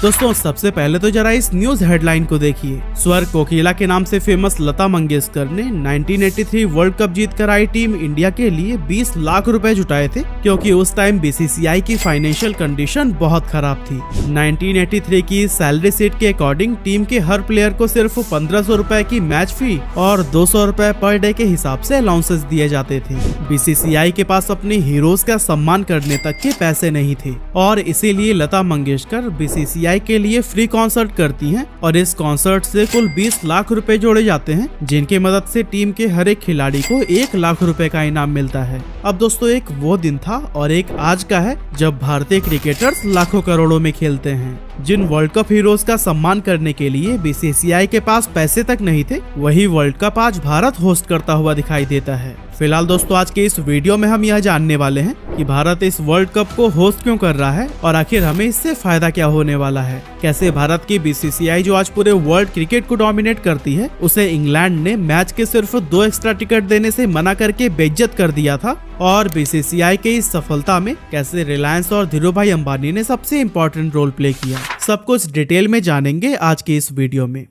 दोस्तों सबसे पहले तो जरा इस न्यूज हेडलाइन को देखिए। स्वर कोकिला के नाम से फेमस लता मंगेशकर ने 1983 वर्ल्ड कप जीतकर आई टीम इंडिया के लिए 20 लाख रुपए जुटाए थे, क्योंकि उस टाइम बीसीसीआई की फाइनेंशियल कंडीशन बहुत खराब थी। 1983 की सैलरी शीट के अकॉर्डिंग टीम के हर प्लेयर को सिर्फ 1500 रुपए की मैच फी और 200 रुपए पर डे के हिसाब से अलाउंसेस दिए जाते थे। बीसीसीआई के पास अपने हीरोज का सम्मान करने तक के पैसे नहीं थे और इसीलिए लता मंगेशकर बीसीसीआई के लिए फ्री कॉन्सर्ट करती हैं और इस कॉन्सर्ट से कुल 20 लाख रुपए जोड़े जाते हैं, जिनकी मदद से टीम के हर एक खिलाड़ी को 1 लाख रुपए का इनाम मिलता है। अब दोस्तों एक वो दिन था और एक आज का है जब भारतीय क्रिकेटर्स लाखों करोड़ों में खेलते हैं। जिन वर्ल्ड कप हीरोज का सम्मान करने के लिए बीसीसीआई के पास पैसे तक नहीं थे, वही वर्ल्ड कप आज भारत होस्ट करता हुआ दिखाई देता है। फिलहाल दोस्तों आज के इस वीडियो में हम यह जानने वाले हैं कि भारत इस वर्ल्ड कप को होस्ट क्यों कर रहा है और आखिर हमें इससे फायदा क्या होने वाला है। कैसे भारत की बीसीसीआई जो आज पूरे वर्ल्ड क्रिकेट को डोमिनेट करती है, उसे इंग्लैंड ने मैच के सिर्फ 2 एक्स्ट्रा टिकट देने से मना करके बेइज्जत कर दिया था और बीसीसीआई के इस सफलता में कैसे रिलायंस और धीरूभाई अंबानी ने सबसे इम्पोर्टेंट रोल प्ले किया, सब कुछ डिटेल में जानेंगे आज के इस वीडियो में।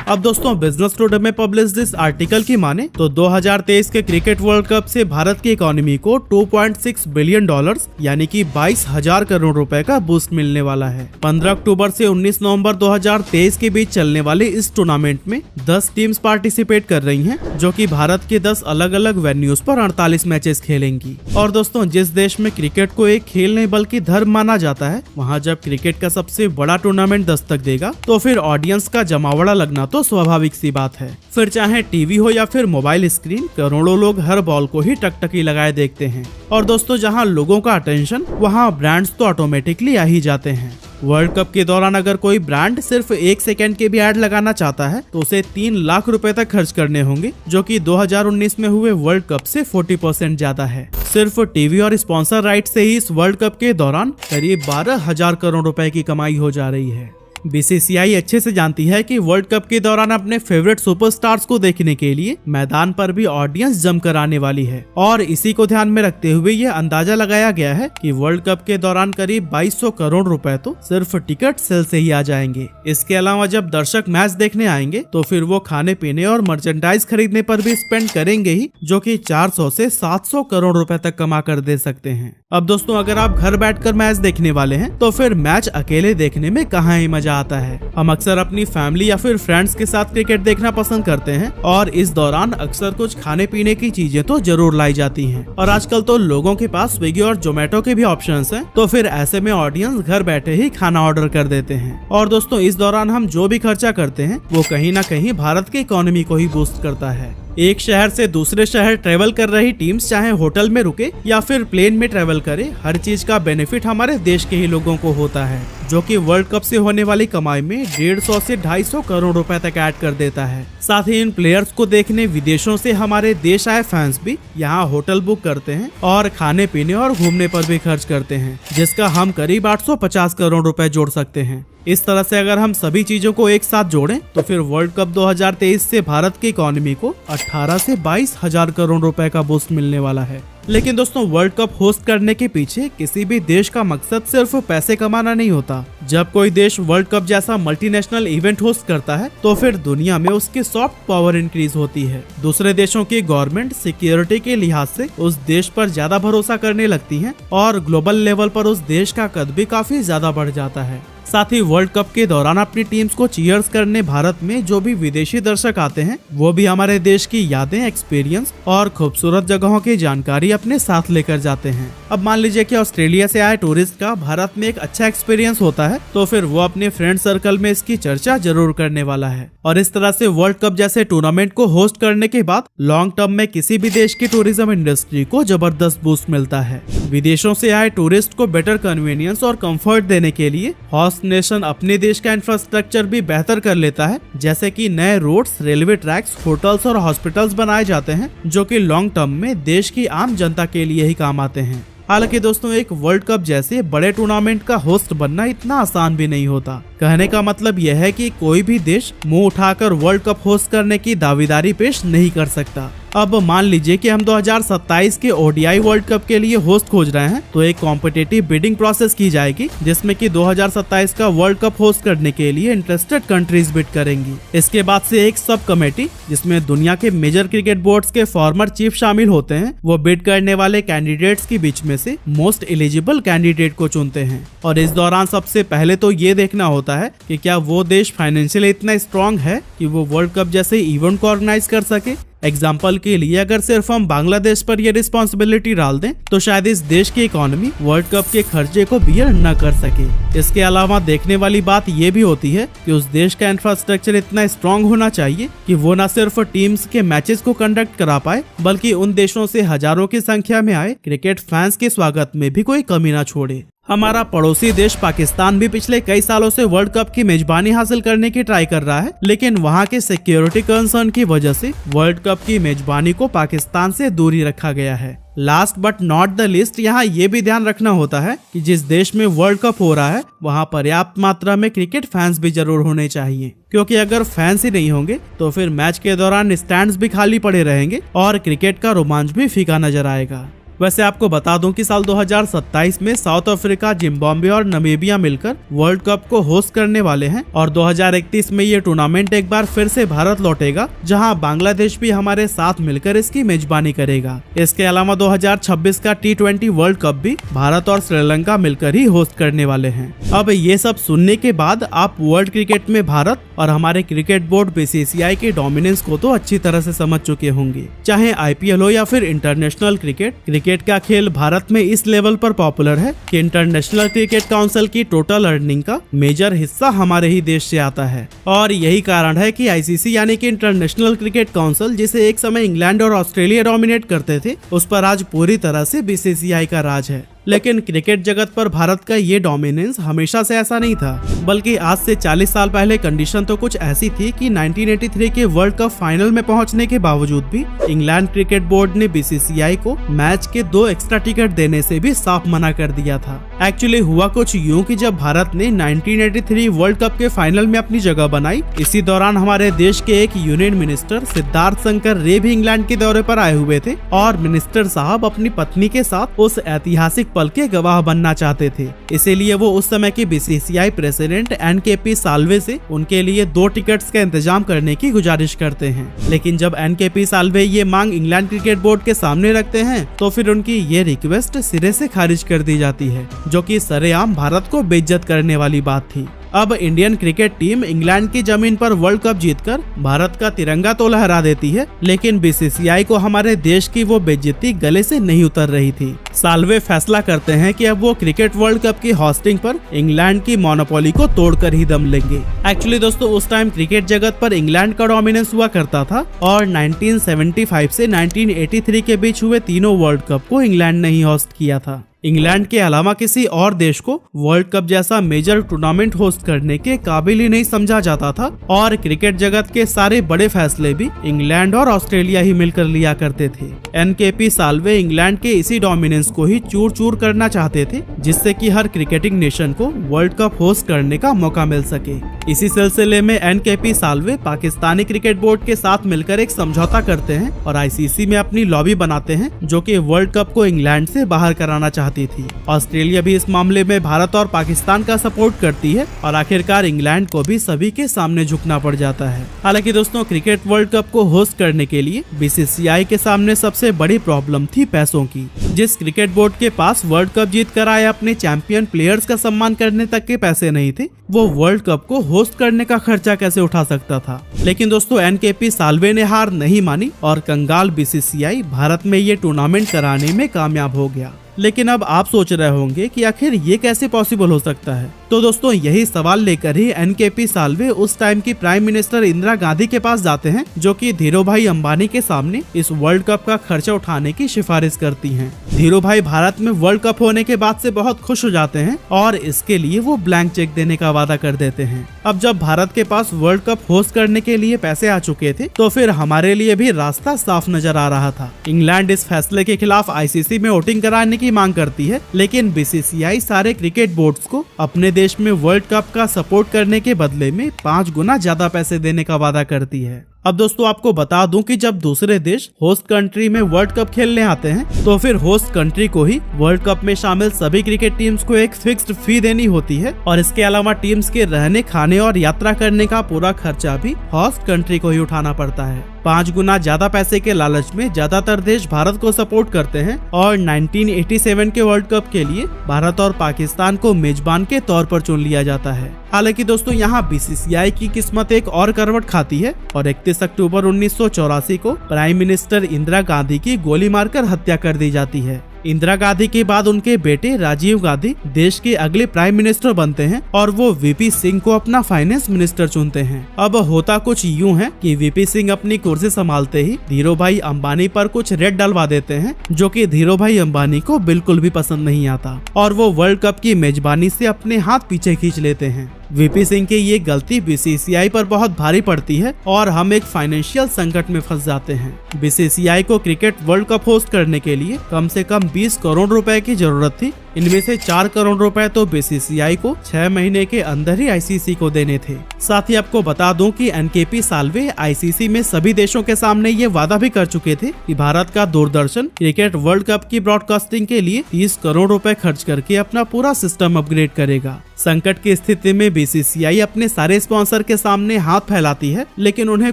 अब दोस्तों बिजनेस टुडे में पब्लिश इस आर्टिकल की माने तो 2023 के क्रिकेट वर्ल्ड कप से भारत की इकोनॉमी को 2.6 बिलियन डॉलर्स यानी कि 22,000 करोड़ रुपए का बूस्ट मिलने वाला है। 15 अक्टूबर से 19 नवंबर 2023 के बीच चलने वाले इस टूर्नामेंट में 10 टीम्स पार्टिसिपेट कर रही हैं, जो कि भारत के 10 अलग अलग वेन्यूज पर 48 मैचेस खेलेंगी। और दोस्तों जिस देश में क्रिकेट को एक खेल नहीं बल्कि धर्म माना जाता है, वहाँ जब क्रिकेट का सबसे बड़ा टूर्नामेंट दस्तक देगा तो फिर ऑडियंस का जमावड़ा लगना तो स्वाभाविक सी बात है। फिर चाहे टीवी हो या फिर मोबाइल स्क्रीन, करोड़ों लोग हर बॉल को ही टकटकी लगाए देखते हैं। और दोस्तों जहां लोगों का अटेंशन, वहां ब्रांड्स तो ऑटोमेटिकली आ ही जाते हैं। वर्ल्ड कप के दौरान अगर कोई ब्रांड सिर्फ 1 सेकंड के भी ऐड लगाना चाहता है तो उसे 3 लाख रुपए तक खर्च करने होंगे, जो कि 2019 में हुए वर्ल्ड कप से 40% ज्यादा है। सिर्फ टीवी और स्पॉन्सर राइट से ही इस वर्ल्ड कप के दौरान करीब 12,000 करोड़ रुपए की कमाई हो जा रही है। बीसीसीआई अच्छे से जानती है कि वर्ल्ड कप के दौरान अपने फेवरेट सुपरस्टार्स को देखने के लिए मैदान पर भी ऑडियंस जमकर आने वाली है और इसी को ध्यान में रखते हुए यह अंदाजा लगाया गया है कि वर्ल्ड कप के दौरान करीब 2200 करोड़ रुपए तो सिर्फ टिकट सेल से ही आ जाएंगे। इसके अलावा जब दर्शक मैच देखने आएंगे तो फिर वो खाने पीने और मर्चेंडाइज खरीदने पर भी स्पेंड करेंगे ही, जो कि 400 से 700 करोड़ रुपए तक कमा कर दे सकते हैं। अब दोस्तों अगर आप घर बैठकर मैच देखने वाले हैं तो फिर मैच अकेले देखने में कहाँ ही मजा आता है। हम अक्सर अपनी फैमिली या फिर फ्रेंड्स के साथ क्रिकेट देखना पसंद करते हैं और इस दौरान अक्सर कुछ खाने पीने की चीजें तो जरूर लाई जाती हैं। और आजकल तो लोगों के पास स्विगी और जोमेटो के भी ऑप्शंस हैं, तो फिर ऐसे में ऑडियंस घर बैठे ही खाना ऑर्डर कर देते हैं। और दोस्तों इस दौरान हम जो भी खर्चा करते हैं वो कहीं ना कहीं भारत की इकोनॉमी को ही बूस्ट करता है। एक शहर से दूसरे शहर ट्रेवल कर रही टीम्स चाहे होटल में रुके या फिर प्लेन में ट्रेवल करे, हर चीज का बेनिफिट हमारे देश के ही लोगों को होता है, जो कि वर्ल्ड कप से होने वाली कमाई में 150 से 250 करोड़ रुपए तक ऐड कर देता है। साथ ही इन प्लेयर्स को देखने विदेशों से हमारे देश आए फैंस भी यहाँ होटल बुक करते हैं और खाने पीने और घूमने पर भी खर्च करते हैं, जिसका हम करीब 850 करोड़ रुपए जोड़ सकते हैं। इस तरह से अगर हम सभी चीजों को एक साथ जोड़ें तो फिर वर्ल्ड कप 2023 से भारत की इकोनॉमी को 18 से 22,000 करोड़ रुपए का बूस्ट मिलने वाला है। लेकिन दोस्तों वर्ल्ड कप होस्ट करने के पीछे किसी भी देश का मकसद सिर्फ पैसे कमाना नहीं होता। जब कोई देश वर्ल्ड कप जैसा मल्टीनेशनल इवेंट होस्ट करता है तो फिर दुनिया में उसकी सॉफ्ट पावर इंक्रीज होती है। दूसरे देशों की गवर्नमेंट सिक्योरिटी के लिहाज से उस देश पर ज्यादा भरोसा करने लगती है और ग्लोबल लेवल पर उस देश का कद भी काफी ज्यादा बढ़ जाता है। साथ ही वर्ल्ड कप के दौरान अपनी टीम्स को चीयर्स करने भारत में जो भी विदेशी दर्शक आते हैं, वो भी हमारे देश की यादें, एक्सपीरियंस और खूबसूरत जगहों की जानकारी अपने साथ लेकर जाते हैं। अब मान लीजिए कि ऑस्ट्रेलिया से आए टूरिस्ट का भारत में एक अच्छा एक्सपीरियंस होता है, तो फिर वो अपने फ्रेंड सर्कल में इसकी चर्चा जरूर करने वाला है। और इस तरह से वर्ल्ड कप जैसे टूर्नामेंट को होस्ट करने के बाद लॉन्ग टर्म में किसी भी देश की टूरिज्म इंडस्ट्री को जबरदस्त बूस्ट मिलता है। विदेशों से आए टूरिस्ट को बेटर कन्वीनियंस और कंफर्ट देने के लिए होस्ट नेशन अपने देश का इंफ्रास्ट्रक्चर भी बेहतर कर लेता है, जैसे कि नए रोड्स, रेलवे ट्रैक्स, होटल्स और हॉस्पिटल्स बनाए जाते हैं, जो कि लॉन्ग टर्म में देश की आम जनता के लिए ही काम आते हैं। हालांकि दोस्तों एक वर्ल्ड कप जैसे बड़े टूर्नामेंट का होस्ट बनना इतना आसान भी नहीं होता। कहने का मतलब यह है कि कोई भी देश मुंह उठाकर वर्ल्ड कप होस्ट करने की दावेदारी पेश नहीं कर सकता। अब मान लीजिए कि हम 2027 के ODI वर्ल्ड कप के लिए होस्ट खोज रहे हैं, तो एक कॉम्पिटिटिव बिडिंग प्रोसेस की जाएगी जिसमें कि 2027 का वर्ल्ड कप होस्ट करने के लिए इंटरेस्टेड कंट्रीज बिड करेंगी। इसके बाद से एक सब कमेटी जिसमें दुनिया के मेजर क्रिकेट बोर्ड्स के फॉर्मर चीफ शामिल होते हैं, वो बिड करने वाले कैंडिडेट्स के बीच में से मोस्ट एलिजिबल कैंडिडेट को चुनते हैं। और इस दौरान सबसे पहले तो ये देखना होता है कि क्या वो देश फाइनेंशियली इतना स्ट्रांग है कि वो वर्ल्ड कप जैसे इवेंट को ऑर्गेनाइज कर सके। एग्जाम्पल के लिए अगर सिर्फ हम बांग्लादेश पर ये रिस्पॉन्सिबिलिटी डाल दें तो शायद इस देश की इकोनॉमी वर्ल्ड कप के खर्चे को बियर न कर सके। इसके अलावा देखने वाली बात ये भी होती है कि उस देश का इंफ्रास्ट्रक्चर इतना स्ट्रांग होना चाहिए कि वो न सिर्फ टीम्स के मैचेस को कंडक्ट करा पाए, बल्कि उन देशों से हजारों की संख्या में आए क्रिकेट फैंस के स्वागत में भी कोई कमी न छोड़े। हमारा पड़ोसी देश पाकिस्तान भी पिछले कई सालों से वर्ल्ड कप की मेजबानी हासिल करने की ट्राई कर रहा है, लेकिन वहां के सिक्योरिटी कंसर्न की वजह से वर्ल्ड कप की मेजबानी को पाकिस्तान से दूरी रखा गया है। Last but not the list, यहाँ ये भी ध्यान रखना होता है कि जिस देश में वर्ल्ड कप हो रहा है वहाँ पर्याप्त मात्रा में क्रिकेट फैंस भी जरूर होने चाहिए, क्योंकि अगर फैंस ही नहीं होंगे तो फिर मैच के दौरान स्टैंड्स भी खाली पड़े रहेंगे और क्रिकेट का रोमांच भी फीका नजर आएगा। वैसे आपको बता दूं कि साल 2027 में साउथ अफ्रीका, जिम्बाब्वे और नामीबिया मिलकर वर्ल्ड कप को होस्ट करने वाले हैं और 2031 में ये टूर्नामेंट एक बार फिर से भारत लौटेगा, जहां बांग्लादेश भी हमारे साथ मिलकर इसकी मेजबानी करेगा। इसके अलावा 2026 का T20 वर्ल्ड कप भी भारत और श्रीलंका मिलकर ही होस्ट करने वाले हैं। अब ये सब सुनने के बाद आप वर्ल्ड क्रिकेट में भारत और हमारे क्रिकेट बोर्ड BCCI के डोमिनेंस को तो अच्छी तरह से समझ चुके होंगे। चाहे IPL हो या फिर इंटरनेशनल क्रिकेट का खेल भारत में इस लेवल पर पॉपुलर है कि इंटरनेशनल क्रिकेट काउंसिल की टोटल अर्निंग का मेजर हिस्सा हमारे ही देश से आता है। और यही कारण है कि ICC यानी कि इंटरनेशनल क्रिकेट काउंसिल, जिसे एक समय इंग्लैंड और ऑस्ट्रेलिया डोमिनेट करते थे, उस पर आज पूरी तरह से BCCI का राज है। लेकिन क्रिकेट जगत पर भारत का ये डोमिनेंस हमेशा से ऐसा नहीं था, बल्कि आज से 40 साल पहले कंडीशन तो कुछ ऐसी थी कि 1983 के वर्ल्ड कप फाइनल में पहुंचने के बावजूद भी इंग्लैंड क्रिकेट बोर्ड ने BCCI को मैच के 2 एक्स्ट्रा टिकट देने से भी साफ मना कर दिया था। एक्चुअली हुआ कुछ यूं कि जब भारत ने 1983 वर्ल्ड कप के फाइनल में अपनी जगह बनाई, इसी दौरान हमारे देश के एक यूनियन मिनिस्टर सिद्धार्थ शंकर रे भी इंग्लैंड के दौरे पर आए हुए थे और मिनिस्टर साहब अपनी पत्नी के साथ उस ऐतिहासिक पल के गवाह बनना चाहते थे। इसीलिए वो उस समय के BCCI प्रेसिडेंट NKP साल्वे से उनके लिए 2 टिकट्स का इंतजाम करने की गुजारिश करते हैं। लेकिन जब NKP साल्वे ये मांग इंग्लैंड क्रिकेट बोर्ड के सामने रखते हैं तो फिर उनकी ये रिक्वेस्ट सिरे से खारिज कर दी जाती है, जो कि सरेआम भारत को बेइज्जत करने वाली बात थी। अब इंडियन क्रिकेट टीम इंग्लैंड की जमीन पर वर्ल्ड कप जीतकर भारत का तिरंगा तो लहरा देती है, लेकिन BCCI को हमारे देश की वो बेइज्जती गले से नहीं उतर रही थी। साल्वे फैसला करते हैं कि अब वो क्रिकेट वर्ल्ड कप की होस्टिंग पर इंग्लैंड की मोनोपोली को तोड़कर ही दम लेंगे। एक्चुअली दोस्तों, उस टाइम क्रिकेट जगत पर इंग्लैंड का डोमिनेंस हुआ करता था और 1975 से 1983 के बीच हुए तीनों वर्ल्ड कप को इंग्लैंड ने ही होस्ट किया था। इंग्लैंड के अलावा किसी और देश को वर्ल्ड कप जैसा मेजर टूर्नामेंट होस्ट करने के काबिल ही नहीं समझा जाता था और क्रिकेट जगत के सारे बड़े फैसले भी इंग्लैंड और ऑस्ट्रेलिया ही मिलकर लिया करते थे। NKP साल्वे इंग्लैंड के इसी डोमिनेंस को ही चूर चूर करना चाहते थे, जिससे कि हर क्रिकेटिंग नेशन को वर्ल्ड कप होस्ट करने का मौका मिल सके। इसी सिलसिले में NKP Salve Pakistani cricket board के साथ मिलकर एक समझौता करते हैं और ICC में अपनी लॉबी बनाते हैं, जो कि वर्ल्ड कप को इंग्लैंड से बाहर कराना चाहती थी। ऑस्ट्रेलिया भी इस मामले में भारत और पाकिस्तान का सपोर्ट करती है और आखिरकार इंग्लैंड को भी सभी के सामने झुकना पड़ जाता है। हालांकि दोस्तों, क्रिकेट वर्ल्ड कप को होस्ट करने के लिए BCCI के सामने सबसे बड़ी प्रॉब्लम थी पैसों की। जिस क्रिकेट बोर्ड के पास वर्ल्ड कप जीत कर आए अपने चैंपियन प्लेयर्स का सम्मान करने तक के पैसे नहीं थे, वो वर्ल्ड कप को होस्ट करने का खर्चा कैसे उठा सकता था। लेकिन दोस्तों, NKP साल्वे ने हार नहीं मानी और कंगाल BCCI भारत में ये टूर्नामेंट कराने में कामयाब हो गया। लेकिन अब आप सोच रहे होंगे कि आखिर ये कैसे पॉसिबल हो सकता है। तो दोस्तों, यही सवाल लेकर ही NKP साल्वे उस टाइम की प्राइम मिनिस्टर इंदिरा गांधी के पास जाते हैं, जो कि धीरूभाई अंबानी के सामने इस वर्ल्ड कप का खर्चा उठाने की सिफारिश करती हैं। धीरूभाई भारत में वर्ल्ड कप होने के बाद से बहुत खुश हो जाते हैं और इसके लिए वो ब्लैंक चेक देने का वादा कर देते हैं। अब जब भारत के पास वर्ल्ड कप होस्ट करने के लिए पैसे आ चुके थे, तो फिर हमारे लिए भी रास्ता साफ नजर आ रहा था। इंग्लैंड इस फैसले के खिलाफ ICC में वोटिंग कराने की मांग करती है, लेकिन BCCI सारे क्रिकेट बोर्ड्स को अपने देश में वर्ल्ड कप का सपोर्ट करने के बदले में 5 गुना ज्यादा पैसे देने का वादा करती है। अब दोस्तों आपको बता दूं कि जब दूसरे देश होस्ट कंट्री में वर्ल्ड कप खेलने आते हैं तो फिर होस्ट कंट्री को ही वर्ल्ड कप में शामिल सभी क्रिकेट टीम्स को एक फिक्स्ड फी देनी होती है और इसके अलावा टीम्स के रहने, खाने और यात्रा करने का पूरा खर्चा भी होस्ट कंट्री को ही उठाना पड़ता है। 5 गुना ज्यादा पैसे के लालच में ज्यादातर देश भारत को सपोर्ट करते हैं और 1987 के वर्ल्ड कप के लिए भारत और पाकिस्तान को मेजबान के तौर पर चुन लिया जाता है। हालांकि दोस्तों यहाँ बीसीसीआई की किस्मत एक और करवट खाती है और 31 अक्टूबर 1984 को प्राइम मिनिस्टर इंदिरा गांधी की गोली मारकर हत्या कर दी जाती है। इंदिरा गांधी के बाद उनके बेटे राजीव गांधी देश के अगले प्राइम मिनिस्टर बनते हैं और वो वीपी सिंह को अपना फाइनेंस मिनिस्टर चुनते हैं। अब होता कुछ यूं है कि वीपी सिंह अपनी कुर्सी संभालते ही धीरूभाई अंबानी पर कुछ रेड डलवा देते हैं, जो कि धीरूभाई अंबानी को बिल्कुल भी पसंद नहीं आता और वो वर्ल्ड कप की मेजबानी से अपने हाथ पीछे खींच लेते हैं। वीपी सिंह की ये गलती बीसीसीआई पर बहुत भारी पड़ती है और हम एक फाइनेंशियल संकट में फंस जाते हैं। बीसीसीआई को क्रिकेट वर्ल्ड कप होस्ट करने के लिए कम से कम 20 करोड़ रुपए की जरूरत थी। इनमें से 4 करोड़ रुपए तो बीसीसीआई को 6 महीने के अंदर ही आईसीसी को देने थे। साथ ही आपको बता दूं कि एनकेपी साल्वे आईसीसी में सभी देशों के सामने ये वादा भी कर चुके थे कि भारत का दूरदर्शन क्रिकेट वर्ल्ड कप की ब्रॉडकास्टिंग के लिए 30 करोड़ रुपए खर्च करके अपना पूरा सिस्टम अपग्रेड करेगा। संकट की स्थिति में बीसीसीआई अपने सारे स्पॉन्सर के सामने हाथ फैलाती है, लेकिन उन्हें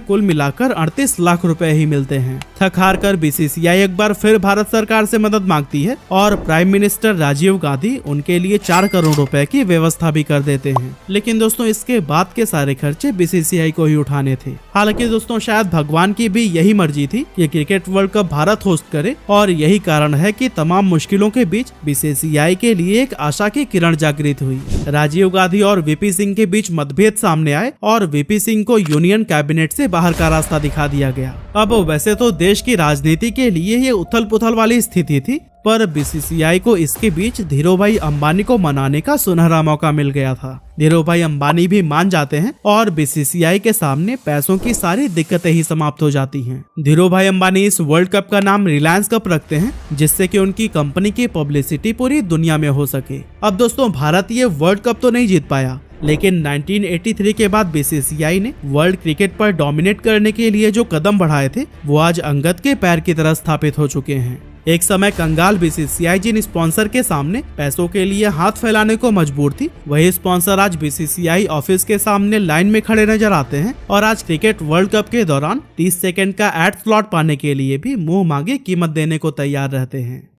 कुल मिलाकर 38 लाख रुपए ही मिलते हैं। थक हार कर बीसीसीआई एक बार फिर भारत सरकार से मदद मांगती है और प्राइम मिनिस्टर राजीव गांधी उनके लिए 4 करोड़ रुपए की व्यवस्था भी कर देते हैं। लेकिन दोस्तों इसके बाद के सारे खर्चे बीसीसीआई को ही उठाने थे। हालांकि दोस्तों शायद भगवान की भी यही मर्जी थी कि cricket world cup Bharat host करे और यही कारण है कि तमाम मुश्किलों के बीच बीसीसीआई के लिए एक आशा की किरण जागृत हुई। राजीव गांधी और वीपी सिंह के बीच मतभेद सामने आए और वीपी सिंह को यूनियन कैबिनेट से बाहर का रास्ता दिखा दिया गया। अब वैसे तो देश की राजनीति के लिए ये उथल पुथल वाली स्थिति थी, पर बीसीसीआई को इसके बीच धीरूभाई अंबानी को मनाने का सुनहरा मौका मिल गया था। धीरूभाई अंबानी भी मान जाते हैं और बीसीसीआई के सामने पैसों की सारी दिक्कतें ही समाप्त हो जाती हैं। धीरूभाई अंबानी इस वर्ल्ड कप का नाम रिलायंस कप रखते हैं, जिससे कि उनकी कंपनी की पब्लिसिटी पूरी दुनिया में हो सके। अब दोस्तों भारत ये वर्ल्ड कप तो नहीं जीत पाया, लेकिन 1983 के बाद बीसीसीआई ने वर्ल्ड क्रिकेट पर डोमिनेट करने के लिए जो कदम बढ़ाए थे वो आज अंगद के पैर की तरह स्थापित हो चुके हैं। एक समय कंगाल बीसीसीआई जिन स्पॉन्सर के सामने पैसों के लिए हाथ फैलाने को मजबूर थी, वही स्पॉन्सर आज बीसीसीआई ऑफिस के सामने लाइन में खड़े नजर आते हैं और आज क्रिकेट वर्ल्ड कप के दौरान 30 सेकंड का एड स्लॉट पाने के लिए भी मुंह मांगे कीमत देने को तैयार रहते हैं।